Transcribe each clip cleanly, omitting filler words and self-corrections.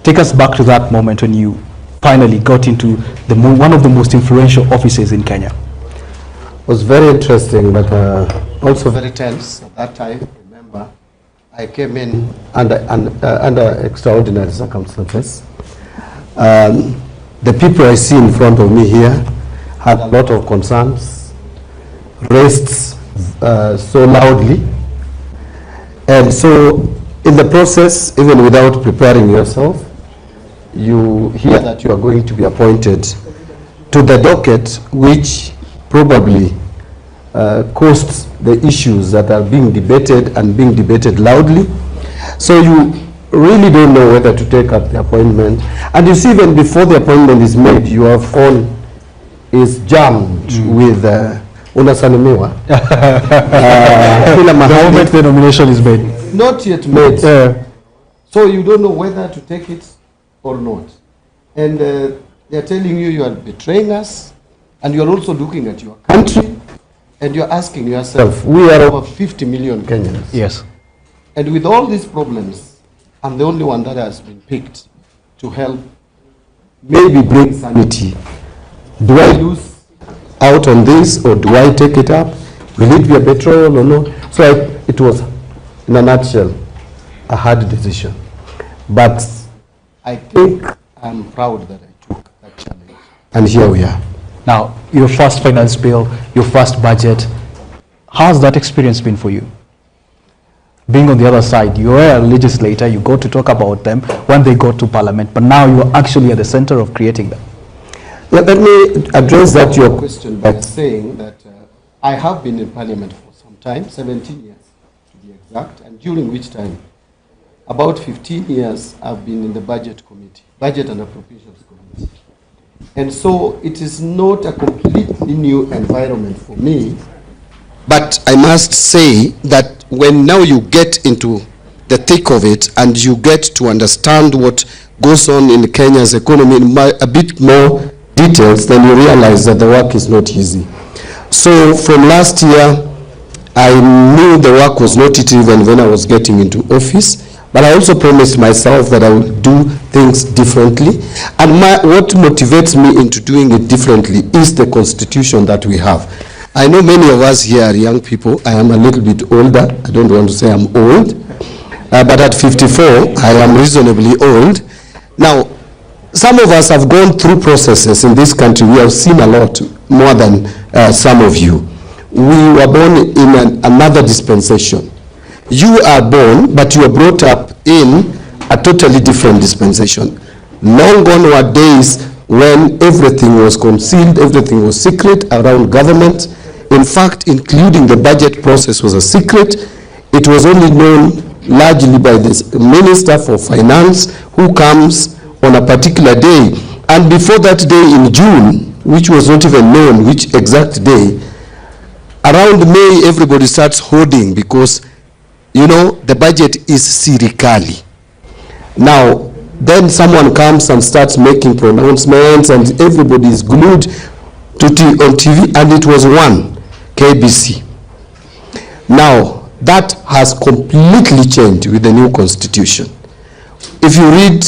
Take us back to that moment when you finally got into one of the most influential offices in Kenya. It was very interesting, but also very tense at that time. Remember, I came in under extraordinary circumstances. The people I see in front of me here had a lot of concerns, raised so loudly. And so in the process, even without preparing yourself, you hear that you are going to be appointed to the docket, which probably costs the issues that are being debated and being debated loudly. So you really don't know whether to take up the appointment. And you see, even before the appointment is made, your phone is jammed with unasalimiwa. The moment the nomination is made. Not yet made. So you don't know whether to take it or not. And they're telling you are betraying us, and you're also looking at your country, and you're asking yourself, we are over 50 million Kenyans. Yes. And with all these problems, I'm the only one that has been picked to help maybe bring sanity. Do I lose out on this, or do I take it up? Will it be a betrayal or no? So it was, in a nutshell, a hard decision. But I think I'm proud that I took that challenge. And here we are. Now, your first finance bill, your first budget, how's that experience been for you? Being on the other side, you are a legislator, you go to talk about them when they go to parliament, but now you're actually at the center of creating them. Let me address that your question by saying that I have been in parliament for some time, 17 years to be exact, and during which time, about 15 years, I've been in the budget committee, budget and appropriations committee. And so it is not a completely new environment for me, but I must say that when now you get into the thick of it and you get to understand what goes on in Kenya's economy in a bit more details, then you realize that the work is not easy. So from last year, I knew the work was not easy even when I was getting into office, but I also promised myself that I would do things differently. And what motivates me into doing it differently is the constitution that we have. I know many of us here are young people. I am a little bit older. I don't want to say I'm old. But at 54, I am reasonably old. Now, some of us have gone through processes in this country. We have seen a lot more than some of you. We were born in another dispensation. You are born, but you are brought up in a totally different dispensation. Long gone were days when everything was concealed, everything was secret around government. In fact, including the budget process was a secret. It was only known largely by the Minister for Finance, who comes on a particular day. And before that day in June, which was not even known which exact day, around May, everybody starts hoarding because, you know, the budget is sirikali. Now, then someone comes and starts making pronouncements, and everybody is glued on TV, and it was one, KBC. Now, that has completely changed with the new constitution. If you read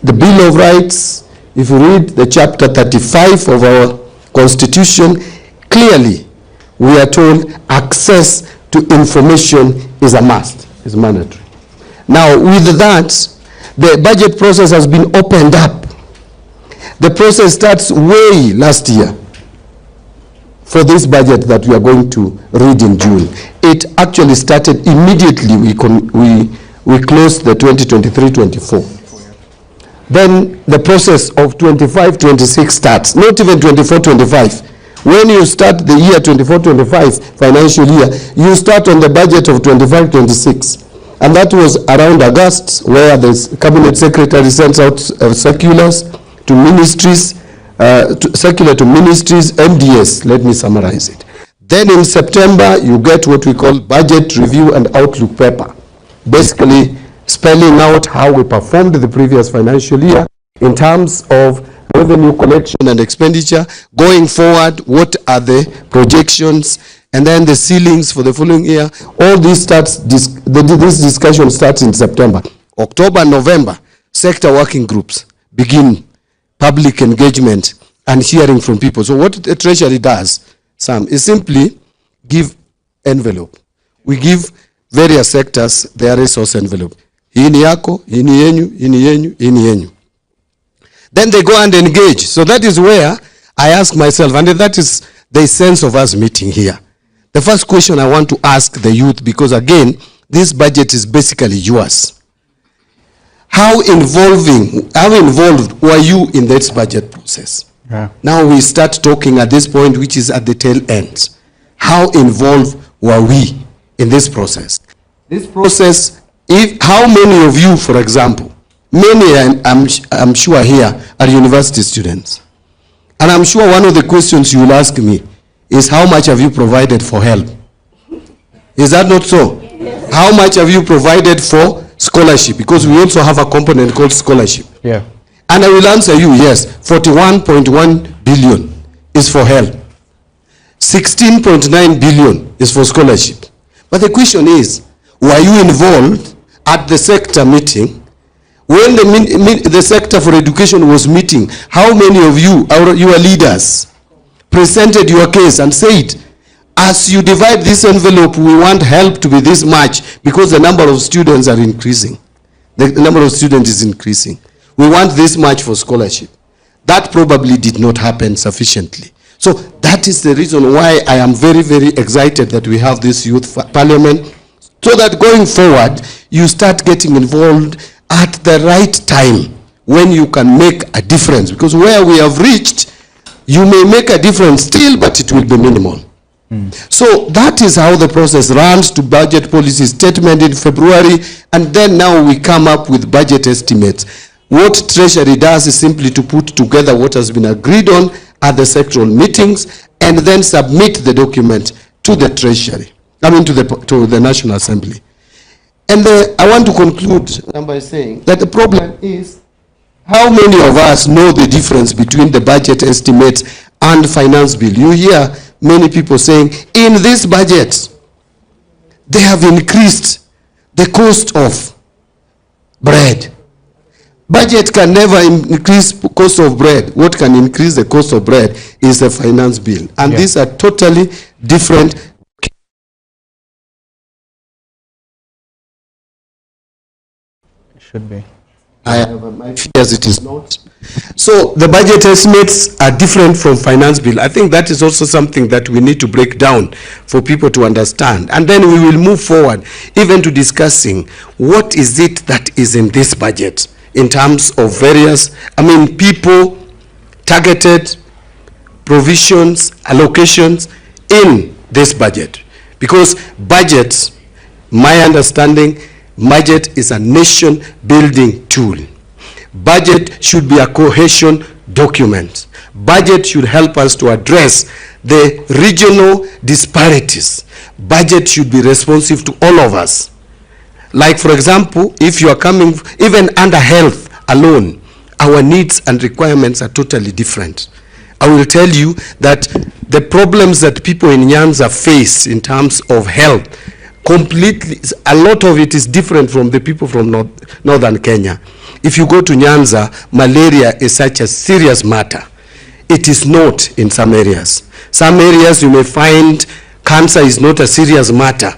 the Bill of Rights, if you read the chapter 35 of our constitution, clearly we are told access to information is a must, is mandatory. Now, with that, the budget process has been opened up. The process starts way last year for this budget that we are going to read in June. It actually started immediately. We closed the 2023-24. Then the process of 25-26 starts, not even 24-25. When you start the year 24-25 financial year, you start on the budget of 25-26. And that was around August, where the cabinet secretary sends out circulars to ministries, circular to ministries, MDS, let me summarize it. Then in September, you get what we call budget review and outlook paper, basically spelling out how we performed the previous financial year in terms of revenue collection and expenditure. Going forward, what are the projections, and then the ceilings for the following year. All this starts, this discussion starts in September. October, November, sector working groups begin public engagement and hearing from people. So what the Treasury does, Sam, is simply give envelope. We give various sectors their resource envelope. Hii ni yako, hii ni yenyu, hii ni yenyu, hii ni yenyu. Then they go and engage. So that is where I ask myself, and that is the essence of us meeting here. The first question I want to ask the youth, because again, this budget is basically yours. How involved were you in this budget process? Yeah. Now we start talking at this point, which is at the tail end. How involved were we in this process? This process, how many of you, for example, many I'm sure here are university students. And I'm sure one of the questions you will ask me is, how much have you provided for help? Is that not so? Yes. How much have you provided for scholarship? Because we also have a component called scholarship. Yeah. And I will answer you, yes, 41.1 billion is for help. 16.9 billion is for scholarship. But the question is, were you involved at the sector meeting? When the sector for education was meeting, how many of you, your leaders, presented your case and said, as you divide this envelope, we want help to be this much because the number of students are increasing. The number of students is increasing. We want this much for scholarship. That probably did not happen sufficiently. So that is the reason why I am very, very excited that we have this youth parliament, so that going forward, you start getting involved at the right time when you can make a difference. Because where we have reached, you may make a difference still, but it will be minimal. So that is how the process runs to budget policy statement in February, and then now we come up with budget estimates. What Treasury does is simply to put together what has been agreed on at the sectoral meetings and then submit the document to the Treasury, to the National Assembly. And I want to conclude by saying that the problem is, how many of us know the difference between the budget estimates and finance bill? You hear many people saying, in this budget, they have increased the cost of bread. Budget can never increase cost of bread. What can increase the cost of bread is the finance bill. And yeah, these are totally different. It should be. I have my fears it is not. So the budget estimates are different from finance bill. I think that is also something that we need to break down for people to understand. And then we will move forward even to discussing what is it that is in this budget in terms of various, people, targeted provisions, allocations in this budget. Because budget, my understanding, budget is a nation building tool. Budget should be a cohesion document. Budget should help us to address the regional disparities. Budget should be responsive to all of us. Like, for example, if you are coming, even under health alone, our needs and requirements are totally different. I will tell you that the problems that people in Nyanza face in terms of health, completely, a lot of it is different from the people from northern Kenya. If you go to Nyanza, malaria is such a serious matter. It is not in some areas. Some areas you may find cancer is not a serious matter.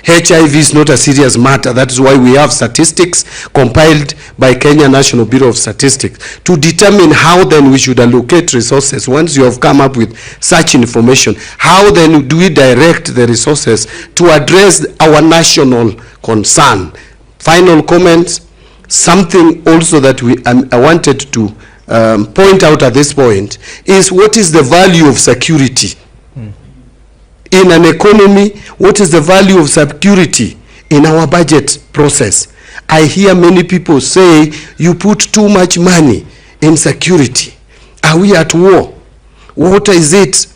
HIV is not a serious matter. That is why we have statistics compiled by Kenya National Bureau of Statistics to determine how then we should allocate resources. Once you have come up with such information, how then do we direct the resources to address our national concern? Final comments. Something also that I wanted to point out at this point is, what is the value of security? In an economy, what is the value of security in our budget process? I hear many people say, you put too much money in security. Are we at war? What is it?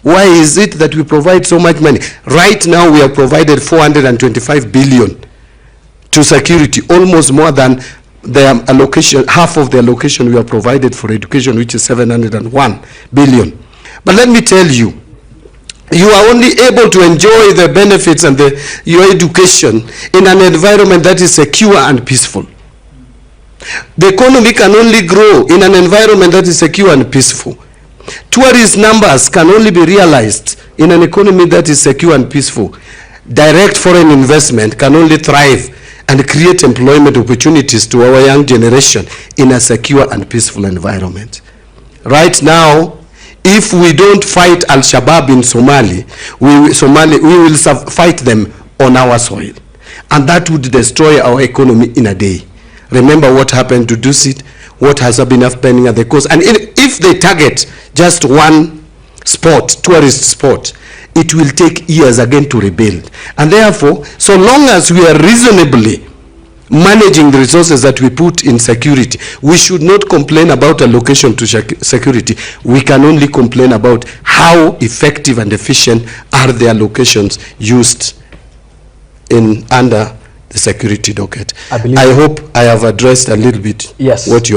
Why is it that we provide so much money? Right now, we have provided 425 billion to security, almost more than the allocation, half of the allocation we have provided for education, which is 701 billion. But let me tell you, you are only able to enjoy the benefits and your education in an environment that is secure and peaceful. The economy can only grow in an environment that is secure and peaceful. Tourist numbers can only be realized in an economy that is secure and peaceful. Direct foreign investment can only thrive and create employment opportunities to our young generation in a secure and peaceful environment. Right now, if we don't fight Al-Shabaab in Somalia, we will fight them on our soil. And that would destroy our economy in a day. Remember what happened to Dusit, what has been happening at the coast. And if they target just one spot, tourist spot, it will take years again to rebuild. And therefore, so long as we are reasonably managing the resources that we put in security, we should not complain about allocation to security. We can only complain about how effective and efficient are the allocations used under the security docket. I hope I have addressed a little bit what you asked.